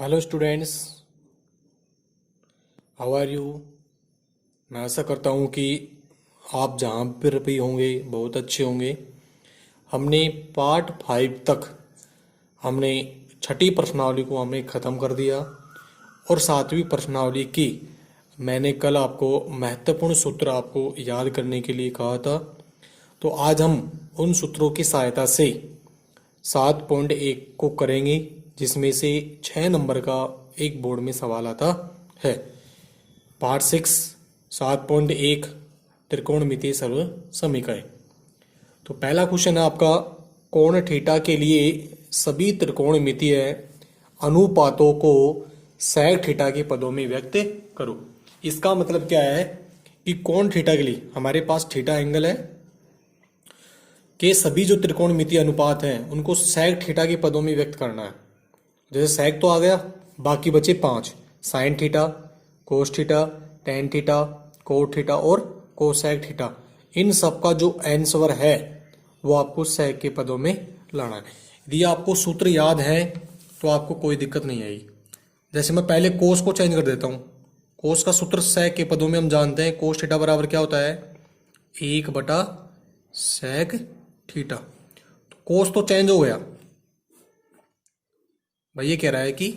Hello students, how are you. मैं आशा करता हूँ कि आप जहाँ पर भी होंगे बहुत अच्छे होंगे। हमने पार्ट 5 तक हमने छठी प्रश्नावली को हमने ख़त्म कर दिया और सातवीं प्रश्नावली की मैंने कल आपको महत्वपूर्ण सूत्र आपको याद करने के लिए कहा था। तो आज हम उन सूत्रों की सहायता से 7.1 को करेंगे, जिसमें से 6 नंबर का एक बोर्ड में सवाल आता है। पार्ट 6 7.1 त्रिकोणमितीय सर्व समीकरण। तो पहला क्वेश्चन है आपका, कोण थीटा के लिए सभी त्रिकोणमितीय अनुपातों को sec थीटा के पदों में व्यक्त करो। इसका मतलब क्या है कि कोण थीटा के लिए हमारे पास थीटा एंगल है कि सभी जो त्रिकोणमितीय अनुपात हैं उनको sec थीटा के पदों में व्यक्त करना है। जैसे sec तो आ गया, बाकी बचे 5, sign theta, cos theta, tan theta, cot theta और कोसेक थीटा। इन सब का जो आंसर है वो आपको sec के पदों में लाना है। यदि आपको सूत्र याद है तो आपको कोई दिक्कत नहीं आएगी। जैसे मैं पहले कोस को चेंज कर देता हूँ। कोस का सूत्र sec के पदों में हम जानते हैं, कोस थीटा बराबर क्या होता है, 1/sec थीटा। तो कोस तो चेंज हो गया भाई, ये कह रहा है कि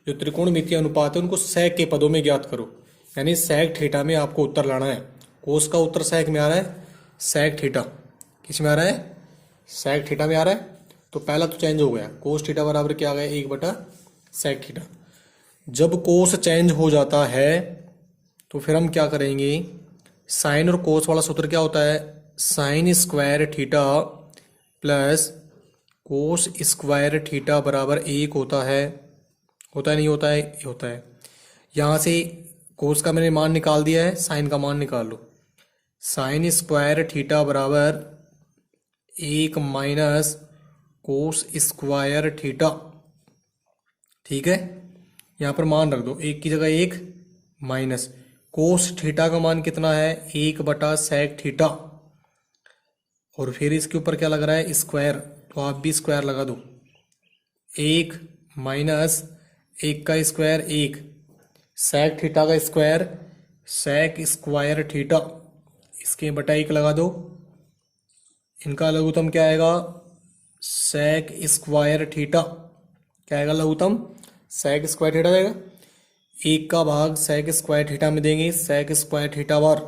जो त्रिकोणमितीय अनुपात है उनको sec के पदों में ज्ञात करो, यानी sec थीटा में आपको उत्तर लाना है। कोस का उत्तर sec में आ रहा है, sec थीटा किस में आ रहा है, sec थीटा में आ रहा है। तो पहला तो चेंज हो गया, कोस थीटा बराबर क्या आ गया, 1/sec थीटा। जब कोस चेंज हो जाता है तो फिर हम क्या करेंगे, साइन और कोस वाला सूत्र क्या होता है, sine square theta plus cos square theta बराबर 1 होता है। होता है नहीं होता है, ये होता है। यहाँ से कोस का मैंने मान निकाल दिया है, साइन का मान निकाल लो। साइन स्क्वायर थीटा बराबर 1 माइनस कोस स्क्वायर थीटा। ठीक है, यहाँ पर मान रख दो, 1 की जगह 1 माइनस कोस थीटा का मान कितना है, 1/sec थीटा। और फिर इसके ऊपर क्या लग रहा है, स्क्वायर, तो आप भी स्क्वायर लगा दो। 1 माइनस 1 का स्क्वायर 1, sec थीटा का स्क्वायर sec स्क्वायर थीटा, इसके बटा 1 लगा दो। इनका लघुत्तम क्या आएगा, sec स्क्वायर थीटा। क्या आएगा लघुत्तम, sec स्क्वायर थीटा जाएगा। 1 का भाग sec स्क्वायर थीटा में देंगे, sec स्क्वायर थीटा बार।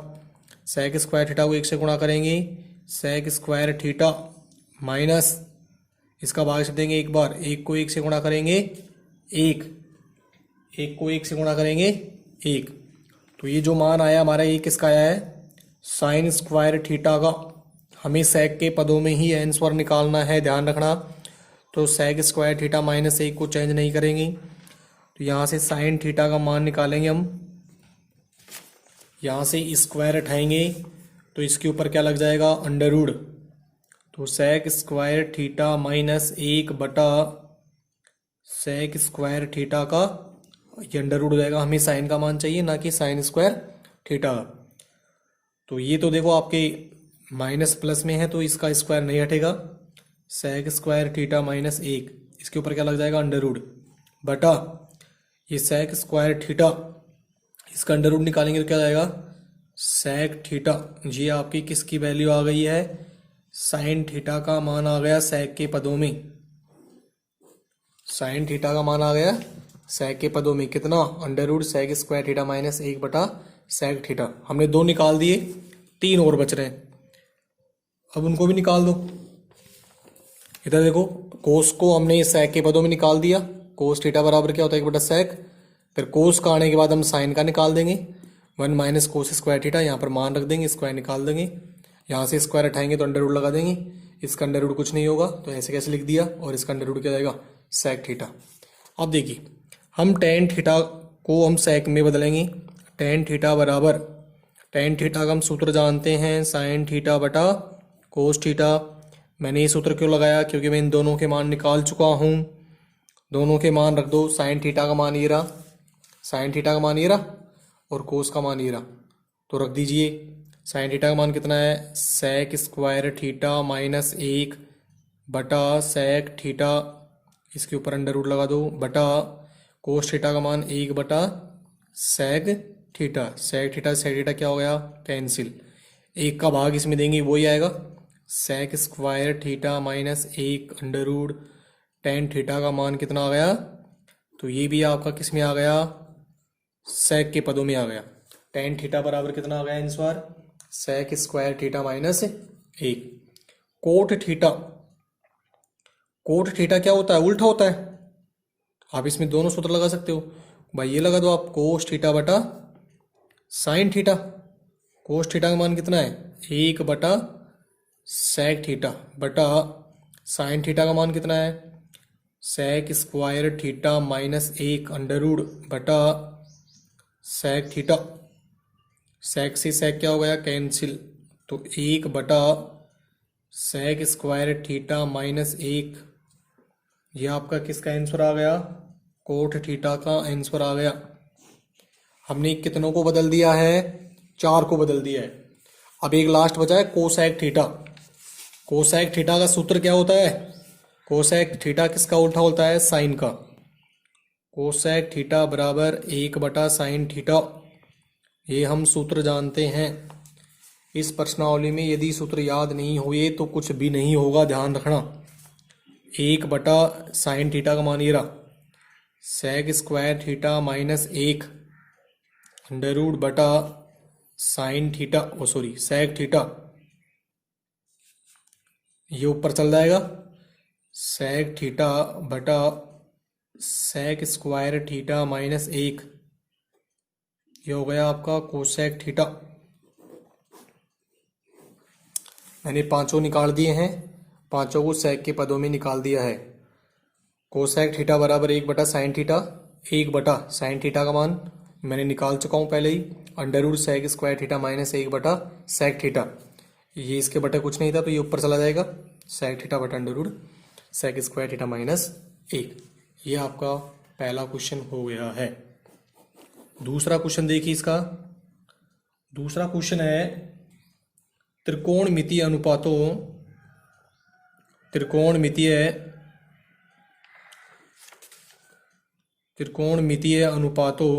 sec स्क्वायर थीटा को 1 से गुणा करेंगे, sec स्क्वायर थीटा माइनस इसका भाग से देंगे 1 बार, 1 को 1 से गुणा करेंगे 1, 1 को 1 से गुणा करेंगे 1। तो ये जो मान आया हमारा, ये किसका आया है, साइन स्क्वायर थीटा का। हमें sec के पदों में ही आंसर निकालना है, ध्यान रखना। तो sec स्क्वायर थीटा माइनस 1 को चेंज नहीं करेंगे, तो यहाँ से साइन थीटा का मान निकालेंगे हम। यहाँ से स्क्वायर उठाएंगे तो इसके ऊपर क्या लग जाएगा, अंडर रूट। तो sec square theta minus 1/sec square theta का ये अंडर रूट हो जाएगा। हमें साइन का मान चाहिए, ना कि साइन स्क्वायर थीटा। तो ये तो देखो आपके माइनस प्लस में है तो इसका स्क्वायर नहीं हटेगा। sec स्क्वायर थीटा माइनस 1, इसके ऊपर क्या लग जाएगा, अंडर रूट बटा ये sec स्क्वायर थीटा, इसका अंडर रूट निकालेंगे तो क्या जाएगा, sec थीटा। ये आपकी किसकी वैल्यू आ गई है, साइन थीटा का मान आ गया sec के पदों में। साइन थीटा का मान आ गया sec के पदों में कितना, under root sec square theta minus 1/sec theta. हमने 2 निकाल दिए, 3 और बच रहे हैं, अब उनको भी निकाल दो। इधर देखो, कोस को हमने sec के पदों में निकाल दिया, कोस थीटा बराबर क्या होता है, 1/sec। फिर कोस का आने के बाद हम साइन का निकाल देंगे, 1 माइनस कोस स्क्वायर थीटा। यहाँ पर मान रख देंगे, स्क्वायर निकाल देंगे। यहाँ से स्क्वायर उठाएंगे तो अंडर रूट लगा देंगे, इसका अंडर रूट कुछ नहीं होगा तो ऐसे कैसे लिख दिया, और इसका अंडर रूट क्या जाएगा, sec थीटा। अब देखिए, हम टेन थीटा को हम sec में बदलेंगे। टेन थीटा बराबर, टेन थीटा का हम सूत्र जानते हैं, साइन थीटा बटा कोस थीटा। मैंने ये सूत्र क्यों लगाया, क्योंकि मैं इन दोनों के मान निकाल चुका हूँ। दोनों के मान रख दो, साइन थीटा का मान ये रहा, साइन थीटा का मान ये रहा, और कोस का मान ये रहा, तो रख दीजिए। साइन थीटा का मान कितना है, sec square theta minus 1/sec theta, इसके ऊपर अंडर रूट लगा दो, बटा कोस थीटा का मान 1 बटा sec theta. Sec theta sec theta क्या हो गया, कैंसिल। 1 का भाग इसमें देंगे वही आएगा, sec square theta minus 1 under root tan theta का मान कितना आ गया, तो ये भी आपका किस में आ गया, सेक के पदों में आ गया। टेन थीटा बराबर कितना आ गया answer, sec square theta minus 1। Cot theta, cot theta क्या होता है, उल्टा होता है। आप इसमें दोनों सूत्र लगा सकते हो भाई, ये लगा दो आप, कोस थीटा बटा साइन थीटा। कोस थीटा का मान कितना है, 1 बटा सेक थीटा बटा साइन थीटा का मान कितना है, sec square theta minus 1 under root बटा सेक थीटा। सेक से सेक क्या हो गया, कैंसिल। तो 1 बटा सेक स्क्वायर थीटा माइनस 1, ये आपका किसका आंसर आ गया, कोट थीटा का आंसर आ गया। हमने कितनों को बदल दिया है, 4 को बदल दिया है। अब एक लास्ट बचा है कोसेक थीटा। कोसेक थीटा का सूत्र क्या होता है, कोसेक थीटा किसका उल्टा होता है, साइन का। कोसेक थीटा बराबर 1 बटा साइन थीटा, ये हम सूत्र जानते हैं। इस प्रश्नावली में यदि सूत्र याद नहीं हुए तो कुछ भी नहीं होगा, ध्यान रखना। 1 बटा साइन थीटा का मान ये रहा, sec square theta minus 1 under root बटा sine theta, oh sorry sec theta, ये ऊपर चल जाएगा, सेक थीटा बटा सेक स्क्वायर थीटा माइनस 1, ये हो गया आपका कोसेक थीटा। मैंने पांचों निकाल दिए हैं, पांचों को सेक के पदों में निकाल दिया है। कोसेक थीटा बराबर 1 बटा साइन थीटा, 1 बटा साइन थीटा का मान मैंने निकाल चुका हूँ पहले ही, under root sec square theta minus 1 बटा सेक थीटा, ये इसके बटे कुछ नहीं था तो ये ऊपर चला जाएगा, सेक थीटा बटा under root sec square theta minus 1। ये आपका पहला क्वेश्चन हो गया है। दूसरा क्वेश्चन देखिए इसका। दूसरा क्वेश्चन है त्रिकोणमितीय अनुपातों, त्रिकोणमितीय अनुपातों,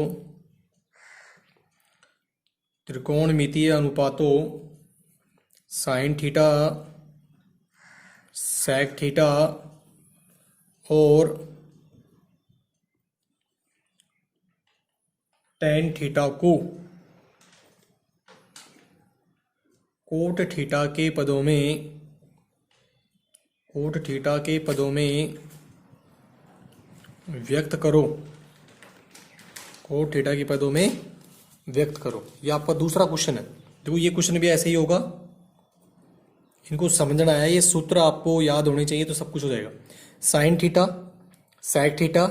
त्रिकोणमितीय अनुपातों साइन थीटा, सेक थीटा और टेन थीटा को कोट थीटा के पदों में, कोट थीटा के पदों में व्यक्त करो, कोट थीटा के पदों में व्यक्त करो। ये आपका दूसरा क्वेश्चन है। देखो ये क्वेश्चन भी ऐसे ही होगा, इनको समझना है, ये सूत्र आपको याद होने चाहिए तो सब कुछ हो जाएगा। साइन थीटा, सेक थीटा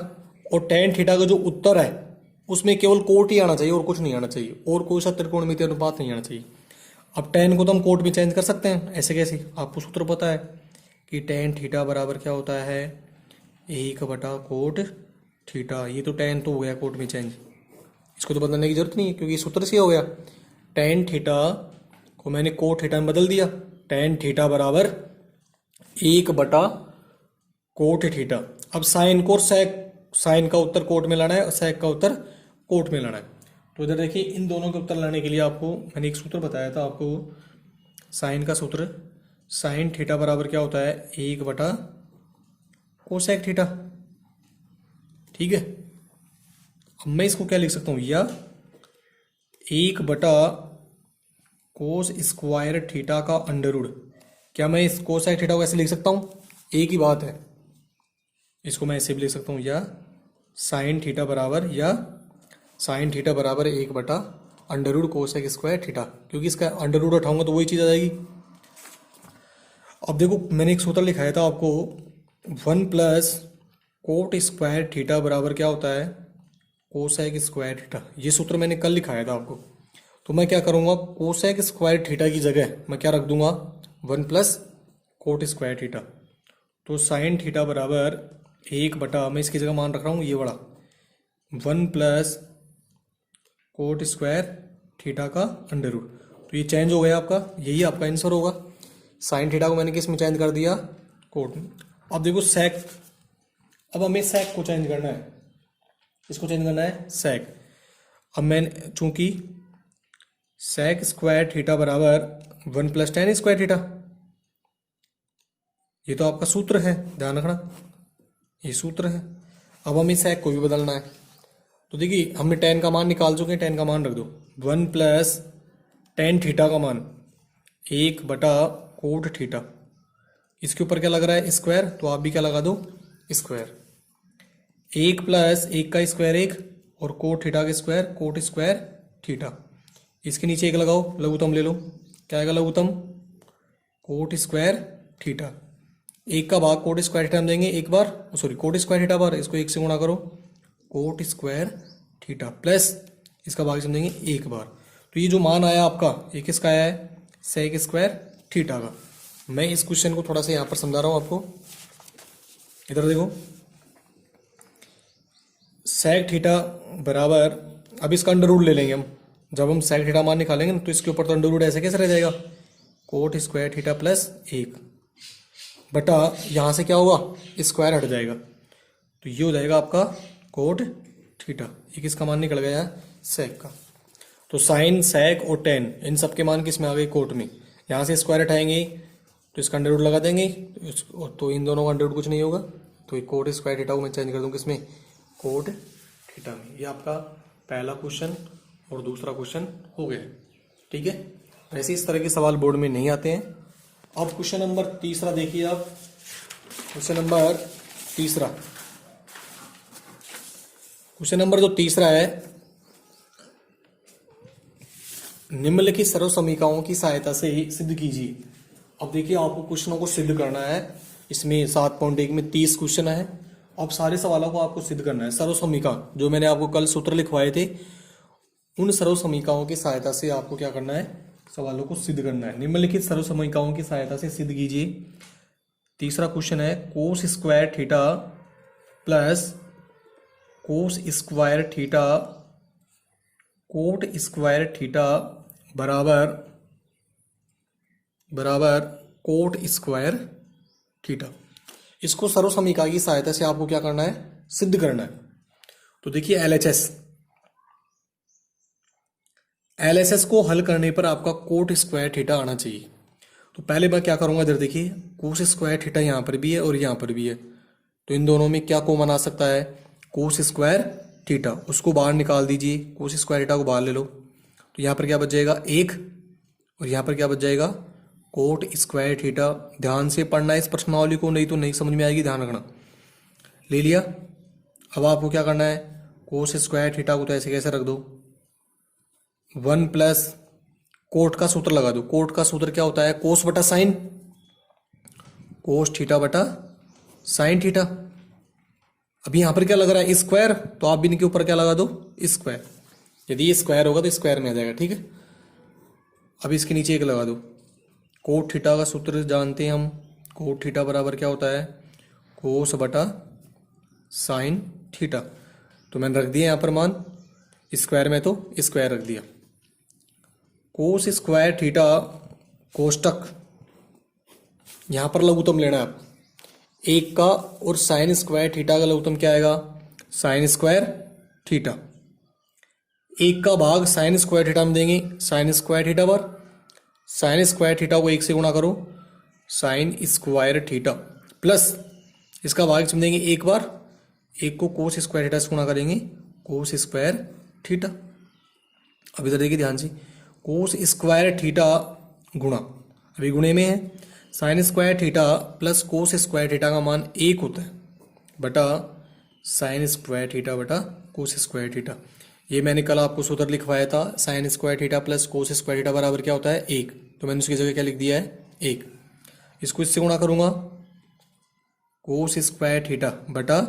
और टेन थीटा का जो उत्तर है उसमें केवल कोट ही आना चाहिए और कुछ नहीं आना चाहिए, और कोई सा त्रिकोणमितीय अनुपात नहीं आना चाहिए। अब टेन को तो हम कोट में चेंज कर सकते हैं, ऐसे कैसे, आपको सूत्र पता है कि टेन थीटा बराबर क्या होता है, 1 बटा कोट थीटा। ये तो टेन तो हो गया कोट में चेंज, इसको तो बदलने की जरूरत नहीं है क्योंकि सूत्र से हो गया। टेन थीटा को मैंने कोट थीटा में बदल दिया, टेन थीटा बराबर 1 बटा कोट थीटा। अब साइन को सेक, साइन का उत्तर कोट में लाना है और सेक का उत्तर कोट में लाना है। तो इधर देखिए इन दोनों के उत्तर लाने के लिए आपको मैंने एक सूत्र बताया था आपको, साइन का सूत्र, साइन थीटा बराबर क्या होता है, 1 बटा कोसेक थीटा। ठीक है, अब मैं इसको क्या लिख सकता हूँ, या 1 बटा कोस स्क्वायर थीटा का अंडर रूट। क्या मैं इस कोसेक थीटा को ऐसे लिख सकता हूँ, एक ही बात है, इसको मैं ऐसे भी लिख सकता हूँ, या साइन थीटा बराबर, या साइन थीटा बराबर 1 बटा under root cosec square theta, क्योंकि इसका अंडर रूट उठाऊंगा तो वही चीज़ आ जाएगी। अब देखो मैंने एक सूत्र लिखाया था आपको, 1 + कोट स्क्वायर थीटा बराबर क्या होता है, कोसेक स्क्वायर थीटा। ये सूत्र मैंने कल लिखाया था आपको। तो मैं क्या करूँगा, कोसेक स्क्वायर थीटा की जगह मैं क्या रख दूंगा, 1 + कोट स्क्वायर थीटा। तो साइन थीटा बराबर 1 बटा, मैं इसकी जगह मान रख रहा हूँ ये बड़ा, 1 + कोट स्क्वायर थीटा का अंडर रूट। तो ये चेंज हो गया आपका, यही आपका आंसर होगा। साइन थीटा को मैंने किस में चेंज कर दिया, कोट में। अब देखो सेक, अब हमें सेक को चेंज करना है। किसको चेंज करना है? सेक। अब मैंने चूंकि सेक स्क्वायर थीटा बराबर 1 प्लस टेन स्क्वायर थीटा, ये तो आपका सूत्र है, ध्यान रखना ये सूत्र है। अब हमें सेक को भी बदलना है। तो देखिए हमने टेन का मान निकाल चुके हैं, टेन का मान रख दो। 1 प्लस टेन थीटा का मान 1 बटा कोट थीटा, इसके ऊपर क्या लग रहा है? स्क्वायर, तो आप भी क्या लगा दो? स्क्वायर। 1 प्लस 1 का स्क्वायर 1 और कोट थीटा का स्क्वायर कोट स्क्वायर थीटा, इसके नीचे 1 लगाओ, लघुत्तम ले लो। क्या आएगा लघुत्तम? Coat square theta. 1 का भाग कोट स्क्वायर थीटा में देंगे एक बार, सॉरी कोट स्क्वायर थीटा बार, इसको 1 से गुणा करो, कोट स्क्वायर थीटा प्लस इसका भाग समझेंगे एक बार। तो ये जो मान आया आपका, ये किसका आया है? सेक स्क्वायर थीटा का। मैं इस क्वेश्चन को थोड़ा सा यहाँ पर समझा रहा हूँ आपको। इधर देखो, सेक थीटा बराबर, अब इसका अंडर रूट ले लेंगे हम। जब हम सेक थीटा मान निकालेंगे ना, तो इसके ऊपर तो अंडर रूट ऐसे कैसे रह जाएगा? कोट स्क्वायर थीटा प्लस 1 बटा यहाँ से क्या होगा? स्क्वायर हट जाएगा, तो ये हो जाएगा आपका कोट थीटा। ये किसका मान निकल गया? सेक का। तो साइन, सेक और टेन, इन सब के मान किस में आ गए? कोट में। यहाँ से स्क्वायर हटाएंगे तो इसका अंडर रूट लगा देंगे, तो इन दोनों का अंडर रूट कुछ नहीं होगा, तो ये कोट स्क्वायर थीटा को मैं चेंज कर दूँ किसमें? कोट थीटा में। ये आपका पहला क्वेश्चन और दूसरा क्वेश्चन हो गया, ठीक है। वैसे इस तरह के सवाल बोर्ड में नहीं आते हैं। अब क्वेश्चन नंबर तीसरा देखिए आप। क्वेश्चन नंबर तीसरा, क्वेश्चन नंबर जो तीसरा है, निम्नलिखित सर्व समीकरणों की सहायता से सिद्ध कीजिए। अब देखिए आपको क्वेश्चनों को सिद्ध करना है। इसमें 7.1 में 30 क्वेश्चन है। अब सारे सवालों को आपको सिद्ध करना है। सर्व समीकरण जो मैंने आपको कल सूत्र लिखवाए थे, उन सर्व समीकरणों की सहायता से आपको क्या करना है? सवालों को सिद्ध करना है। निम्नलिखित सर्व समीकरणों की सहायता से सिद्ध कीजिए। तीसरा क्वेश्चन है, cos square theta plus cos square theta coat square theta बराबर कोट स्क्वायर थीटा। इसको सर्व समीकरण की सहायता से आपको क्या करना है? सिद्ध करना है। तो देखिए एलएचएस को हल करने पर आपका कोट स्क्वायर थीटा आना चाहिए। तो पहले मैं क्या करूंगा, इधर देखिए कोस स्क्वायर थीटा यहाँ पर भी है और यहाँ पर भी है, तो इन दोनों में क्या कॉमन आ सकता है? Cos square theta. उसको बाहर निकाल दीजिए, कोस स्क्वायर थीटा को बाहर ले लो, तो यहाँ पर क्या बच जाएगा? 1, और यहाँ पर क्या बच जाएगा? Coat square theta. ध्यान से पढ़ना है इस प्रश्नावली को, नहीं तो नहीं समझ में आएगी, ध्यान रखना। ले लिया। अब आपको क्या करना है? कोस स्क्वायर थीटा को तो ऐसे कैसे रख दो, 1 प्लस कोट का सूत्र लगा दो। कोट का सूत्र क्या होता है? कोस बटा साइन, कोस थीटा बटा साइन थीटा। अब यहाँ पर क्या लग रहा है? स्क्वायर, तो आप भी इनके ऊपर क्या लगा दो? स्क्वायर। यदि ये स्क्वायर होगा तो स्क्वायर में आ जाएगा, ठीक है। अब इसके नीचे 1 लगा दो। कोट थीटा का सूत्र जानते हैं हम, कोट थीटा बराबर क्या होता है? कोस बटा साइन थीटा। तो मैंने रख दिया यहाँ पर मान, स्क्वायर में तो स्क्वायर रख दिया। कोस स्क्वायर थीटा कोष्टक, यहाँ पर लघुत्तम लेना है आप 1 का, और साइन स्क्वायर थीटा का लघुत्तम क्या आएगा? Sign square theta. 1 का भाग साइन स्क्वायर थीटा में देंगे, साइन स्क्वायर थीटा पर, साइन स्क्वायर थीटा को 1 से गुणा करो, साइन स्क्वायर थीटा प्लस इसका भाग इसमें देंगे एक बार, 1 को कोस स्क्वायर थीटा से गुणा करेंगे, कोस स्क्वायर थीटा। अब इधर देखिए ध्यान से, कोस स्क्वायर थीटा गुणा, अभी गुणे में है, sine square theta plus cos square theta का मान 1 होता है बटा साइन स्क्वायर थीटा बटा कोस स्क्वायर थीटा। ये मैंने कल आपको सूत्र लिखवाया था, sign square theta plus cos square theta बराबर क्या होता है? 1। तो मैंने उसकी जगह क्या लिख दिया है? 1। इसको इससे गुणा करूंगा, कोस स्क्वायर थीटा बटा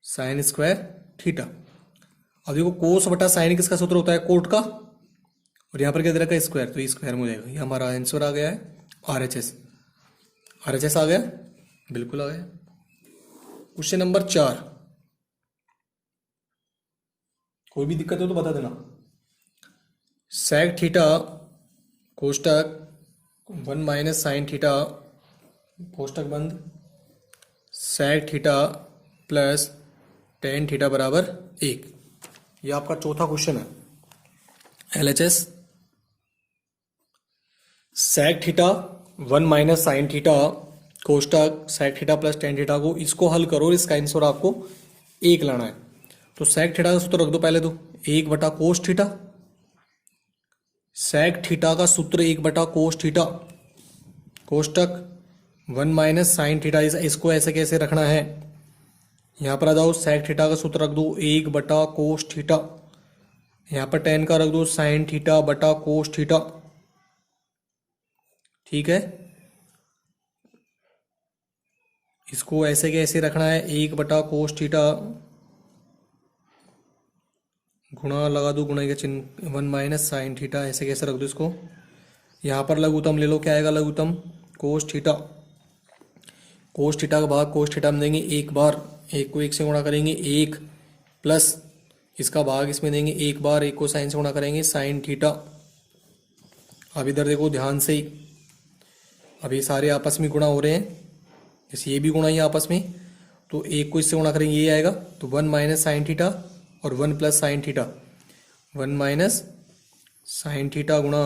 साइन स्क्वायर थीटा। अब देखो कोस बटा साइन किसका सूत्र होता है? कोट का, और यहाँ पर क्या दे रखा है? स्क्वायर, तो ये स्क्वायर में हो जाएगा। ये हमारा आंसर आ गया है RHS। RHS आ गया, बिल्कुल आ गया। क्वेश्चन नंबर 4, कोई भी दिक्कत हो तो बता देना। सेक थीटा कोष्टक 1 माइनस साइन थीटा कोष्टक बंद, sec theta plus tan theta बराबर 1। ये आपका चौथा क्वेश्चन है। LHS sec theta 1 minus sine theta कोष्टक sec theta plus tan theta को इसको हल करो, इसका आंसर आपको 1 लाना है। तो sec थीटा का सूत्र रख दो पहले तो 1 बटा कोस थीटा। sec थीटा का सूत्र 1 बटा कोस थीटा कोष्टक 1 माइनस साइन थीटा। इसको ऐसे कैसे रखना है, यहाँ पर आ जाओ, sec थीटा का सूत्र रख दो 1 बटा कोस थीटा, यहाँ पर टेन का रख दो साइन थीटा बटा कोस थीटा। ठीक है, इसको ऐसे कैसे रखना है, 1 बटा कोस थीटा गुणा लगा दो, गुणा का चिन्ह 1 माइनस साइन थीटा, ऐसे कैसे रख दो इसको। यहाँ पर लघुत्तम ले लो, क्या आएगा लघुत्तम, कोस थीटा। कोस थीटा का भाग कोस थीटा में देंगे 1 बार, 1 को 1 से गुणा करेंगे 1 प्लस इसका भाग इसमें देंगे 1 बार, 1 को साइन से गुणा करेंगे साइन थीटा। अब इधर देखो ध्यान से, अभी सारे आपस में गुणा हो रहे हैं, जैसे ये भी गुणा ही आपस में, तो 1 को इससे गुणा करेंगे ये आएगा, तो 1 माइनस साइन थीटा और 1 plus sine theta, 1 minus sine theta गुणा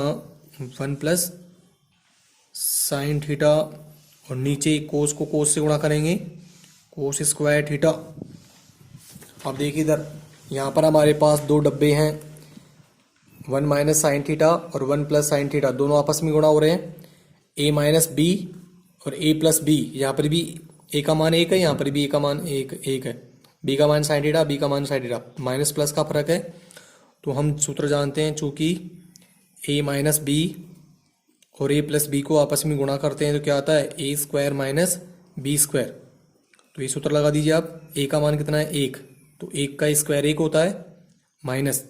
1 प्लस साइन थीटा, और नीचे कोस को कोस से गुणा करेंगे कोस स्क्वायर थीटा। अब देखिए इधर, यहाँ पर हमारे पास दो डब्बे हैं, 1 माइनस साइन थीटा और 1 प्लस साइन थीटा, दोनों आपस में गुणा हो रहे हैं, a माइनस बी और a प्लस बी। यहाँ पर भी a का मान 1 है, यहाँ पर भी a का मान 1 है, b का मान साइन थीटा, b का मान साइन थीटा, माइनस प्लस का फर्क है। तो हम सूत्र जानते हैं, चूंकि a माइनस बी और a प्लस बी को आपस में गुणा करते हैं तो क्या आता है, a square minus B square. तो ये सूत्र लगा दीजिए आप, a का मान कितना है 1, तो 1 का स्क्वायर 1 होता है, माइनस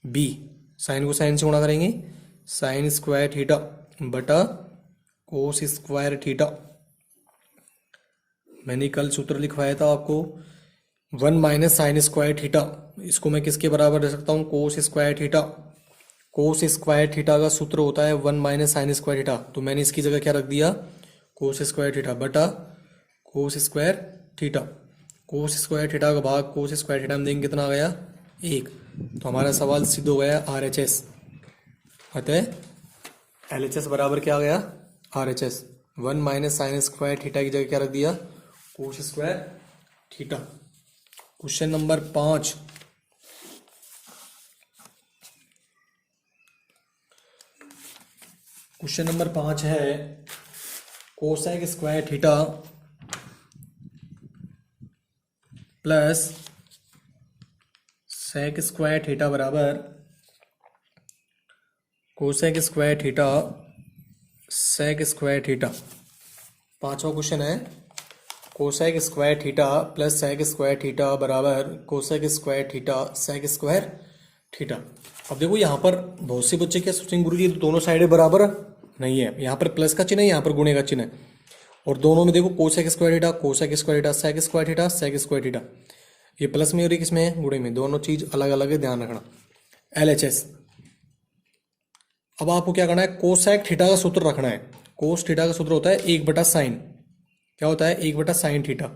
b, साइन को साइन से गुणा करेंगे साइन स्क्वायर थीटा बटा कोस स्क्वायर थीटा। मैंने कल सूत्र लिखवाया था आपको 1 माइनस साइन स्क्वायर थीटा, इसको मैं किसके बराबर रख सकता हूँ, कोस square theta. Cos square theta का सूत्र होता है 1 माइनस साइन स्क्वायर थीटा, तो मैंने इसकी जगह क्या रख दिया, कोस स्क्वायर थीटा बटा कोस square theta. Cos square theta का भाग कोस स्क्वायर थीटा में देंगे कितना आ गया, 1। तो हमारा सवाल सिद्ध हो गया RHS। अतः LHS बराबर क्या आ गया, RHS। 1 minus sine square theta की जगह क्या रख दिया, cos square theta. Question number 5, question number 5 है cosec square theta plus sec square theta बराबर cosec square theta sec square theta. पांचवा क्वेश्चन है cosec square theta plus sec square theta बराबर cosec square theta sec square theta. अब देखो यहाँ पर बहुत से बच्चे क्या सोचेंगे, गुरुजी तो दोनों साइडें बराबर नहीं है, यहाँ पर प्लस का चिन्ह है, यहाँ पर गुणे का चिन्ह है, और दोनों में देखो cosec square theta cosec square theta sec square theta sec square theta, ये प्लस में और ये किसमें है, गुणे में, दोनों चीज अलग अलग है, ध्यान रखना। LHS, अब आपको क्या करना है, कोसेक थीटा का सूत्र रखना है। कोस थीटा का सूत्र होता है 1 बटा साइन, क्या होता है 1 बटा साइन थीटा,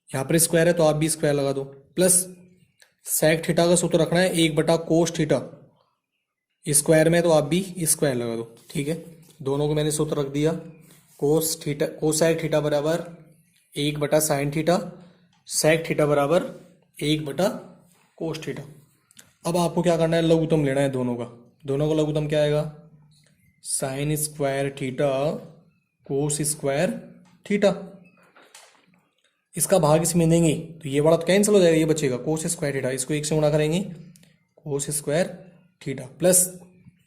यहाँ पर स्क्वायर है तो आप भी स्क्वायर लगा दो, प्लस सेक थीटा का सूत्र रखना है 1 बटा कोस थीटा, स्क्वायर में तो आप भी स्क्वायर लगा दो। ठीक है, दोनों को मैंने सूत्र रख दिया, कोस थीटा कोसेक थीटा बराबर 1 बटा साइन थीटा, सेक थीटा बराबर 1 बटा कोस थीटा। अब आपको क्या करना है, लघुत्तम लेना है दोनों का, दोनों का लघुत्तम क्या आएगा, sign square theta cos square theta, इसका भाग इसमें देंगे तो ये वाला तो कैंसिल हो जाएगा, ये बचेगा कोस स्क्वायर थीटा, इसको 1 से गुणा करेंगे कोस स्क्वायर थीटा, प्लस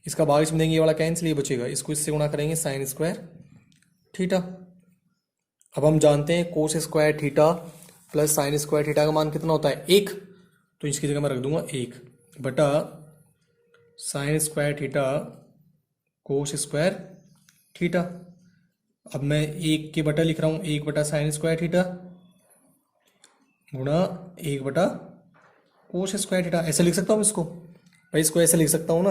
इसका भाग इसमें देंगे, ये वाला कैंसिल, ये बचेगा, इसको इससे गुणा करेंगे साइन स्क्वायर थीटा। अब हम जानते हैं कोस square theta plus sine square theta का मान कितना होता है, 1, तो इसकी जगह मैं रख दूंगा 1 बटा sine square theta cos square theta. अब मैं 1 के बटा लिख रहा हूँ, 1 बटा साइन स्क्वायर थीटा गुणा 1 बटा कोस स्क्वायर थीटा, ऐसे लिख सकता हूँ इसको, भाई इसको ऐसे लिख सकता हूँ ना।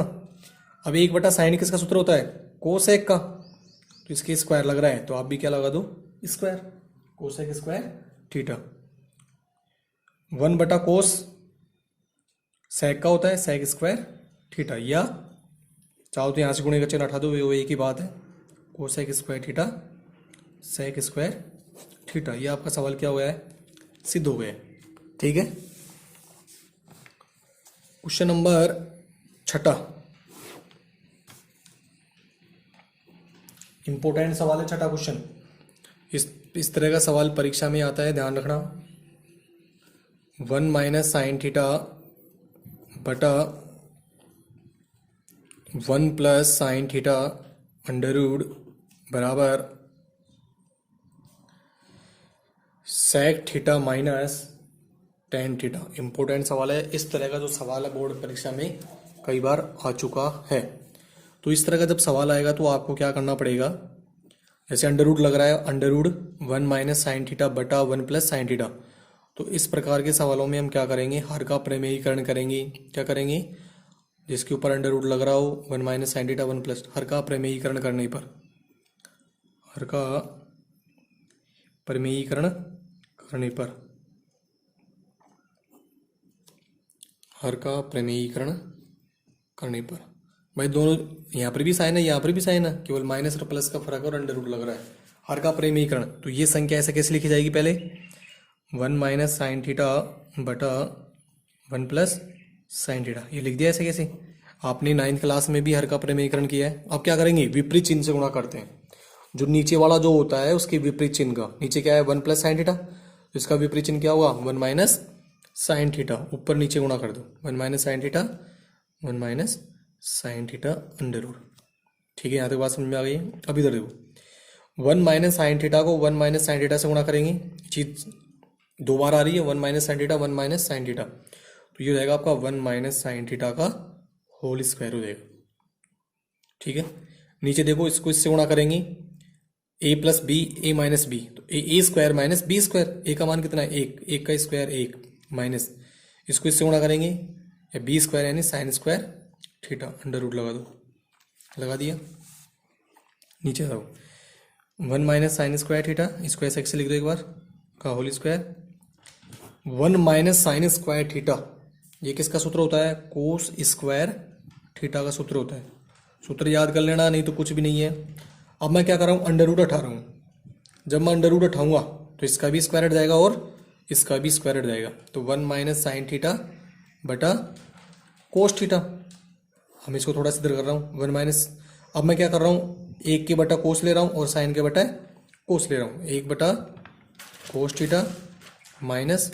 अब 1 बटा साइन किसका सूत्र होता है, कोसेक का, तो इसके स्क्वायर लग रहा है तो आप भी क्या लगा दो, square, cosec square theta. One बटा कोस सेक का होता है सेक स्क्वायर थीटा, या चाहो तो यहाँ से गुणे का चिन्ह हटा दो, वो एक ही बात है, cosec square theta sec square theta. ये आपका सवाल क्या हो गया है, सिद्ध हो गया है। ठीक है, क्वेश्चन नंबर 6, इंपॉर्टेंट सवाल है 6 क्वेश्चन। इस तरह का सवाल परीक्षा में आता है, ध्यान रखना। 1 माइनस साइन थीटा बटा 1 plus sine theta under root बराबर sec theta minus tan theta. Important सवाल है। इस तरह का जो सवाल है बोर्ड परीक्षा में कई बार आ चुका है। तो इस तरह का जब सवाल आएगा तो आपको क्या करना पड़ेगा, जैसे अंडर रूट लग रहा है, under root 1 minus sine theta बटा 1 प्लस साइन थीटा। तो इस प्रकार के सवालों में हम क्या करेंगे, हर का प्रमेयीकरण करेंगे। क्या करेंगे, जिसके ऊपर अंडर रूट लग रहा हो 1 माइनस साइन थीटा 1 प्लस, हर का प्रमेयीकरण करने पर, हर का प्रमेयीकरण करने पर, हर का प्रमेयीकरण करने पर, भाई दोनों यहाँ पर भी साइन है यहाँ पर भी साइन है, केवल माइनस और प्लस का फर्क है और अंडर रूट लग रहा है, हर का प्रमेयीकरण। तो ये संख्या ऐसे कैसे लिखी जाएगी, पहले 1 माइनस साइन थीटा बटा 1 प्लस साइन थीटा, ये लिख दिया ऐसे कैसे। आपने 9th क्लास में भी हर का प्रमेयीकरण किया है। अब क्या करेंगे, विपरीत चिन्ह से गुणा करते हैं। जो नीचे वाला जो होता है उसके विपरीत चिन्ह का, नीचे क्या है 1 प्लस साइन थीटा, तो इसका विपरीत चिन्ह क्या होगा 1 माइनस साइन थीटा, ऊपर नीचे गुणा कर दो 1 minus sine theta 1 minus sine theta under root. ठीक है, यहाँ तक बात समझ में आ गई है। अब इधर देखो 1 माइनस साइन थीटा को 1 माइनस साइन थीटा से गुणा करेंगे, चीज दो बार आ रही है 1 minus sine theta 1 minus sine theta, तो ये हो जाएगा आपका 1 माइनस साइन थीटा का होल स्क्वायर हो जाएगा। ठीक है, नीचे देखो इसको इससे गुणा करेंगे a plus B A minus B, तो A square minus B square, A का मान कितना है 1, 1 का स्क्वायर 1 माइनस, इसको इससे गुणा करेंगे या बी स्क्वायर यानी sine square theta under root लगा दो, लगा दिया। नीचे आओ 1 माइनस साइन स्क्वायर थीटा, इसको ऐसे लिख दो एक बार का whole square 1 minus sine square theta, ये किसका सूत्र होता है, कोस स्क्वायर थीटा का सूत्र होता है। सूत्र याद कर लेना, नहीं तो कुछ भी नहीं है। अब मैं क्या कर रहा हूँ, अंडर रूट उठा रहा हूँ। जब मैं अंडर रूट उठाऊंगा तो इसका भी स्क्वायर हट जाएगा और इसका भी स्क्वायर हट जाएगा, तो 1 माइनस साइन थीटा बटा कोस थीटा। हम इसको थोड़ा सा इधर कर रहा हूँ 1 माइनस, अब मैं क्या कर रहा हूँ 1 के बटा कोस ले रहा हूँ और साइन के बटा कोस ले रहा हूँ, 1 बटा cos theta minus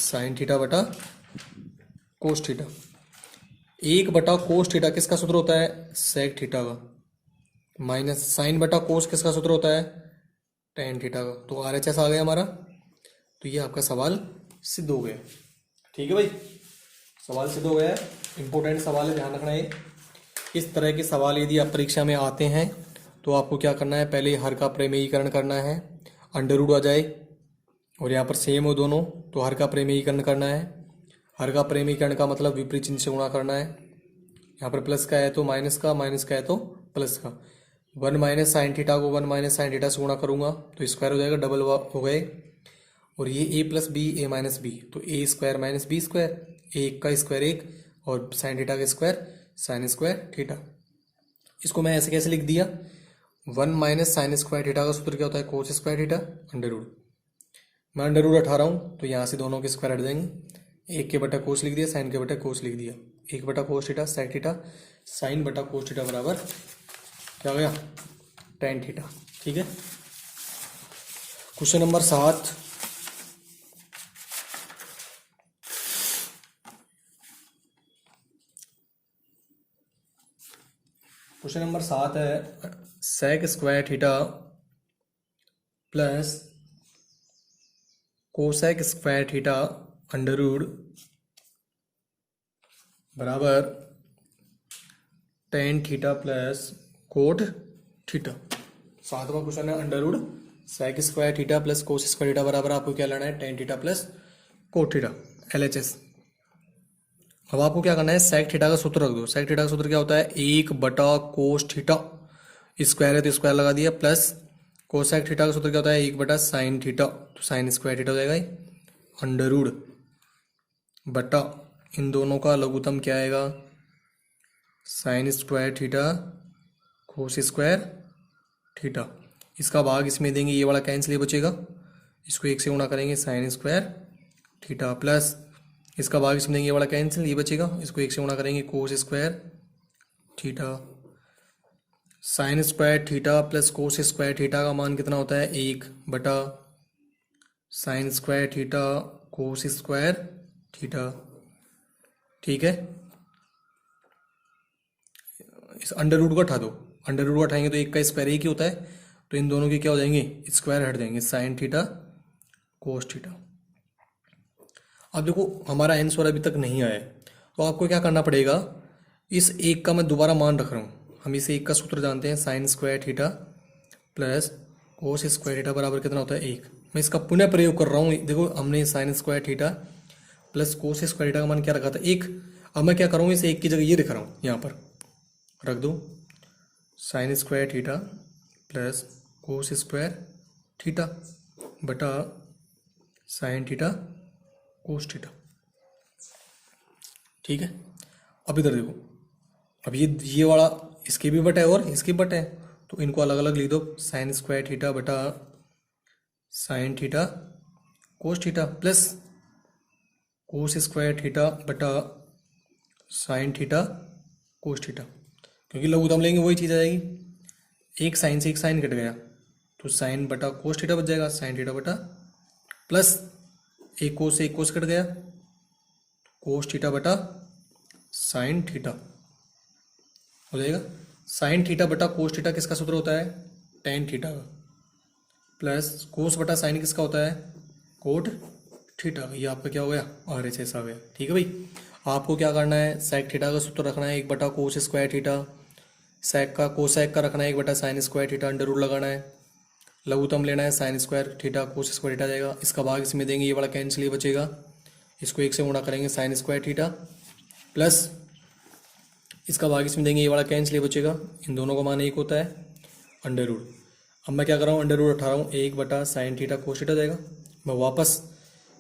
sine theta बटा कोस थीटा। 1 बटा कोस थीटा किसका सूत्र होता है, सेक थीटा का, माइनस साइन बटा कोस किसका सूत्र होता है, टेन थीटा का। तो RHS आ गया हमारा, तो ये आपका सवाल सिद्ध हो गया। ठीक है भाई, सवाल सिद्ध हो गया है। इंपॉर्टेंट सवाल है, ध्यान रखना है। इस तरह के सवाल यदि आप परीक्षा में आते हैं तो आपको क्या करना है, पहले हर का प्रमेयीकरण करना है, अंडर रूट आ जाए और यहाँ पर सेम हो दोनों, तो हर का प्रमेयीकरण करना है। हर का प्रमेयीकरण का मतलब विपरीत चिन्ह से गुणा करना है। यहाँ पर प्लस का है तो माइनस का, माइनस का है तो प्लस का। 1 माइनस साइन थीटा को 1 माइनस साइन थीटा से गुणा करूंगा तो स्क्वायर हो जाएगा, डबल हो गए। और ये a plus B A minus B, तो A square minus B square, 1 का स्क्वायर 1 और साइन थीटा का स्क्वायर साइन स्क्वायर थीटा। इसको मैं ऐसे कैसे लिख दिया, 1 माइनस साइन स्क्वायर थीटा का सूत्र क्या होता है, cos square theta under root. मैं अंडर रूट उठा रहा हूँ तो यहाँ से दोनों के स्क्वायर हट जाएंगे, 1 के बटा कोस लिख दिया, साइन के बटा कोस लिख दिया, 1 बटा cos theta sec theta sine बटा कोस थीटा बराबर क्या हो गया, टेन थीटा। ठीक है, क्वेश्चन नंबर 7, क्वेश्चन नंबर 7 है sec square theta plus cosec square theta under root बराबर tan theta plus cot theta. 7वां क्वेश्चन है under root sec square theta plus cos square theta बराबर आपको क्या लेना है, tan theta plus cot theta, LHS। अब आपको क्या करना है, सेक थीटा का सूत्र रख दो। सेक थीटा का सूत्र क्या होता है, 1 बटा कोस थीटा, स्क्वायर है तो स्क्वायर लगा दिया, प्लस कोसेक थीटा का सूत्र क्या होता है, 1 बटा साइन थीटा, तो साइन स्क्वायर थीटा हो जाएगा अंडर रूट बटा इन दोनों का लघुत्तम क्या आएगा, sign square theta cos square theta. इसका भाग इसमें देंगे, ये वाला कैंसिल, ये बचेगा, इसको एक से गुणा करेंगे साइन स्क्वायर थीटा, प्लस इसका भाग इसमें देंगे, ये वाला कैंसिल, ये बचेगा, इसको एक से गुणा करेंगे कोस square theta. Sign square theta plus cos square theta का मान कितना होता है, 1 बटा sine square theta cos square theta. ठीक है, इस अंडर रूट को हटा दो, अंडर रूट को हटाएंगे तो एक का स्क्वायर एक ही होता है, तो इन दोनों के क्या हो जाएंगे, स्क्वायर हट जाएंगे, साइन थीटा कोस थीटा। अब देखो हमारा आंसर अभी तक नहीं आया है, तो आपको क्या करना पड़ेगा, इस एक का मैं दोबारा मान रख रहा हूँ, हम इस एक का सूत्र जानते हैं, sign square theta plus cos square theta बराबर कितना होता है, 1। मैं इसका पुनः प्रयोग कर रहा हूँ, देखो हमने sign square theta plus cos square theta का मान क्या रखा था, 1। अब मैं क्या करूँगा, इस एक की जगह ये लिख रहा हूँ, यहाँ पर रख दो, sign square theta plus cos square theta बटा साइन थीटा कोस थीटा। ठीक है, अब इधर देखो, अब ये वाला इसके भी बटा है और इसके बटा है, तो इनको अलग अलग लिख दो, साइन स्क्वायर थीटा बटा sine theta cos theta plus cos square theta बटा साइन थीटा कोस थीटा। क्योंकि लघुत्तम लेंगे वही चीज़ आ जाएगी, एक साइन से एक साइन कट गया, तो साइन बटा कोस थीटा बच जाएगा, साइन थीटा बटा प्लस एक कोस से एक कोस कट गया, कोस थीटा बटा साइन थीटा हो जाएगा। साइन थीटा बटा कोस थीटा किसका सूत्र होता है, टेन थीटा का, प्लस कोस बटा साइन किसका होता है, कोट थीटा। ये आपका क्या हो गया, RHS आ गया। ठीक है भाई, आपको क्या करना है, सेक थीटा का सूत्र रखना है 1 बटा कोस स्क्वायर थीटा, सेक का कोसेक का रखना है 1 बटा sine square theta, under root लगाना है, लघुत्तम लेना है sine square theta cos square theta जाएगा, इसका भाग इसमें देंगे, ये वाला कैंसिल, ये बचेगा, इसको 1 से गुणा करेंगे साइन स्क्वायर थीटा, प्लस इसका भाग इसमें देंगे, ये वाला कैंसिल, ये बचेगा, इन दोनों का मान 1 होता है, अंडर रूट। अब मैं क्या कर रहा हूँ, अंडर रूट उठा रहा हूँ, 1 बटा साइन थीटा कोस थीटा जाएगा, मैं वापस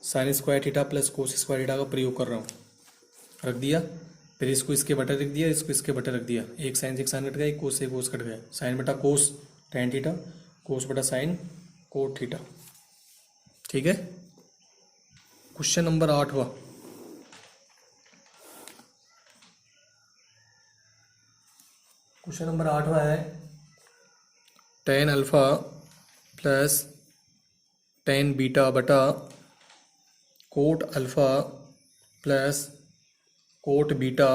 sign square theta plus cos square theta का प्रयोग कर रहा हूँ, रख दिया, फिर इसको इसके बटे रख दिया, इसको इसके बटे रख दिया, एक साइन से एक साइन कट गया, एक कोस से कोस कट गया, साइन बटा कोस टेन थीटा, कोस बटा साइन कोट थीटा। ठीक है, क्वेश्चन नंबर 8वां, क्वेश्चन नंबर 8वां है, tan alpha plus tan beta बटा cot alpha plus cot beta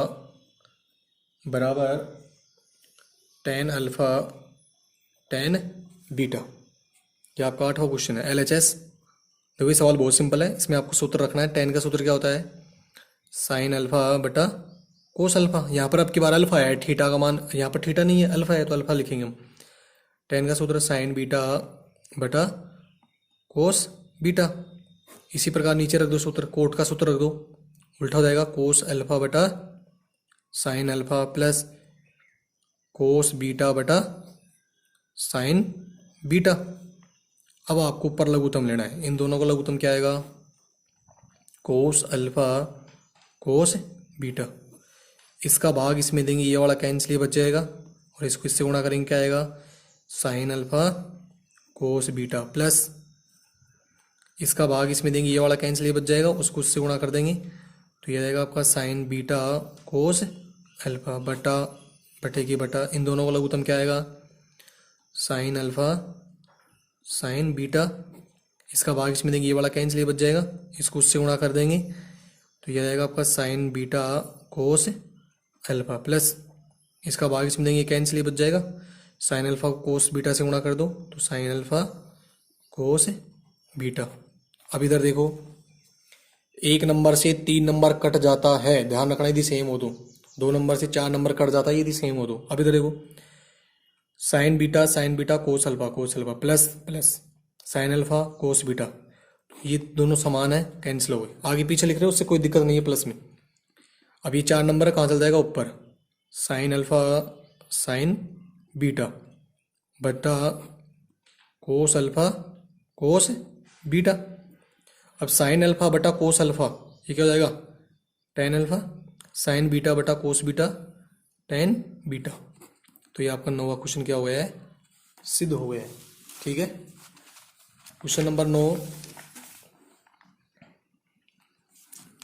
बराबर टेन अल्फा टेन बीटा। ये आपका 8वां क्वेश्चन है, LHS। देखो ये सवाल बहुत सिंपल है, इसमें आपको सूत्र रखना है, टेन का सूत्र क्या होता है, साइन अल्फा बटा कोस अल्फा। यहाँ पर अब की बार अल्फा है, थीटा का मान यहाँ पर थीटा नहीं है, अल्फा है, तो अल्फा लिखेंगे हम। टेन का सूत्र साइन बीटा बटा कोस बीटा। इसी प्रकार नीचे रख दो सूत्र, कोट का सूत्र रख दो, उल्टा हो जाएगा, कोस अल्फा बटा sine alpha plus cos beta बटा साइन बीटा। अब आपको ऊपर लघुत्तम लेना है, इन दोनों का लघुत्तम क्या आएगा, कोस अल्फा कोस बीटा। इसका भाग इसमें देंगे, ये वाला कैंसिल, ये बच जाएगा, और इसको इससे गुणा करेंगे, क्या आएगा, sine alpha cos beta plus इसका भाग इसमें देंगे, ये वाला कैंसिल, ये बच जाएगा, उसको इससे गुणा कर देंगे, तो ये आएगा आपका साइन बीटा कोस अल्फा बटा बटे की बटा, इन दोनों का लघुत्तम क्या आएगा, साइन अल्फा साइन बीटा। इसका भाग इसमें देंगे, ये वाला कैंसिल, ये बच जाएगा, इसको उससे गुणा कर देंगे, तो ये आएगा आपका sign beta cos alpha plus इसका भाग इसमें देंगे, कैंसिल, ये बच जाएगा, साइन अल्फा कोस बीटा से गुणा कर दो, तो साइन अल्फा कोस बीटा। अब इधर देखो, 1 नंबर से 3 नंबर कट जाता है, ध्यान रखना, यदि सेम हो तो। 2 नंबर से 4 नंबर कट जाता है यदि सेम हो तो। अब इधर देखो, sign beta cos alpha plus plus sine alpha cos beta, ये दोनों समान है, कैंसिल हो गए। आगे पीछे लिख रहे हो उससे कोई दिक्कत नहीं है प्लस में। अब ये 4 नंबर कहाँ चल जाएगा, ऊपर, साइन अल्फा साइन बीटा बटा कोस अल्फा कोस बीटा। अब साइन अल्फा बटा कोस अल्फा, ये क्या हो जाएगा, टेन अल्फा साइन बीटा बटा कोस बीटा टेन बीटा। तो ये आपका 9वां क्वेश्चन क्या हो गया है, सिद्ध हो गया है। ठीक है, क्वेश्चन नंबर 9,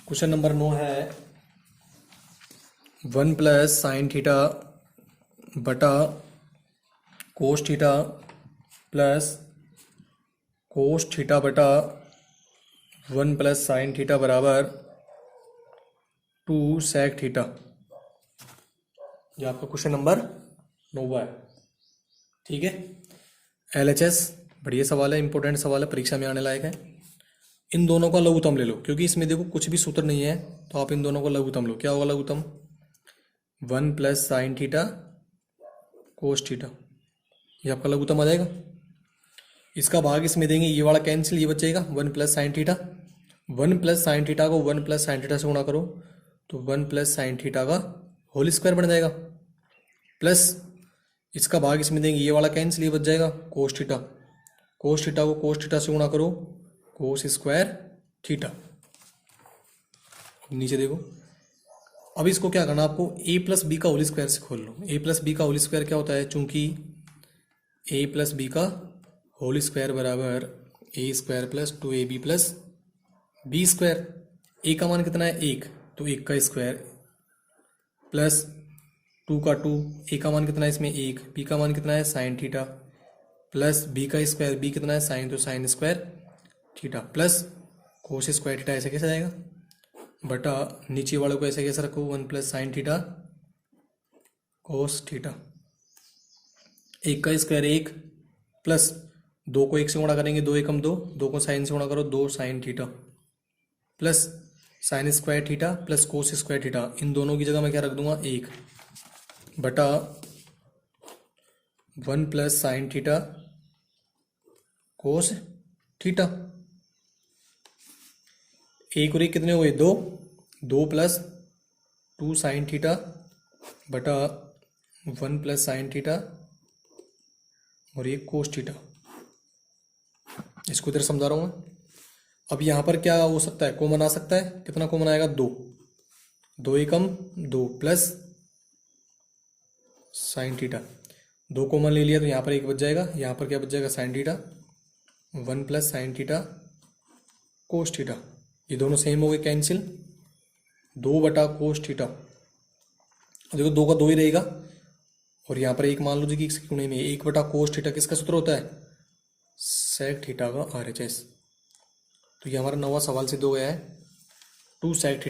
क्वेश्चन नंबर 9 है 1 प्लस साइन थीटा बटा कोस थीटा प्लस कोस थीटा बटा 1 प्लस साइन थीटा बराबर 2 सेक थीटा। ये आपका क्वेश्चन नंबर 9 है। ठीक है, LHS बढ़िया सवाल है, इंपॉर्टेंट सवाल है, परीक्षा में आने लायक है। इन दोनों का लघुत्तम ले लो, क्योंकि इसमें देखो कुछ भी सूत्र नहीं है, तो आप इन दोनों का लघुत्तम लो। क्या होगा लघुत्तम, 1 plus sine theta cos theta, ये आपका लघुत्तम आ जाएगा। इसका भाग इसमें देंगे, ये वाला कैंसिल, ये बचेगा 1 plus sine theta. 1 plus sine theta को 1 प्लस साइन थीटा से गुणा करो तो 1 प्लस साइन थीटा का होल स्क्वायर बन जाएगा, प्लस इसका भाग इसमें देंगे, ये वाला कैंसिल, ये बच जाएगा कोस थीटा। कोस थीटा को कोस थीटा से गुणा करो कोस स्क्वायर थीटा। नीचे देखो, अब इसको क्या करना आपको, a प्लस बी का होल स्क्वायर से खोल लो। a प्लस बी का होल स्क्वायर क्या होता है, चूंकि a प्लस बी का होल स्क्वायर बराबर a स्क्वायर प्लस 2ab प्लस बी स्क्वायर। a का मान कितना है 1, तो 1 का स्क्वायर प्लस 2 का 2, a का मान कितना है इसमें 1, b का मान कितना है साइन थीटा प्लस b का स्क्वायर, b कितना है साइन, तो sign square theta plus cos square theta. ऐसे कैसे जाएगा, बटा नीचे वाले को ऐसे कैसे रखो, 1 plus sine theta cos theta. 1 का स्क्वायर 1 प्लस 2 को 1 से गुणा करेंगे, 2 एकम 2, 2 को साइन से गुणा करो 2 sine theta plus sine square theta plus cos square theta. इन दोनों की जगह मैं क्या रख दूंगा 1 बटा 1 plus sine theta cos theta. 1 और 1 कितने हुए 2, 2 प्लस 2 साइन थीटा बटा 1 प्लस साइन थीटा और ये कोस थीटा। इसको इधर समझा रहा हूँ मैं। अब यहाँ पर क्या हो सकता है, कॉमन आ सकता है, कितना कॉमन आएगा 2, 2 एकम 2 प्लस साइन थीटा, 2 कॉमन ले लिया तो यहाँ पर 1 बच जाएगा, यहाँ पर क्या बच जाएगा sign theta, 1 plus sine theta cos theta. ये दोनों सेम हो गए कैंसिल, 2 बटा कोस थीटा, देखो 2 का 2 ही रहेगा, और यहाँ पर 1 मान लो जी कि इसके कोने में 1 बटा कोस थीटा किसका सूत्र होता है, सेक थीटा का RHS। तो ये हमारा 9वां सवाल सिद्ध हो गया है, 2 सेक थीटा।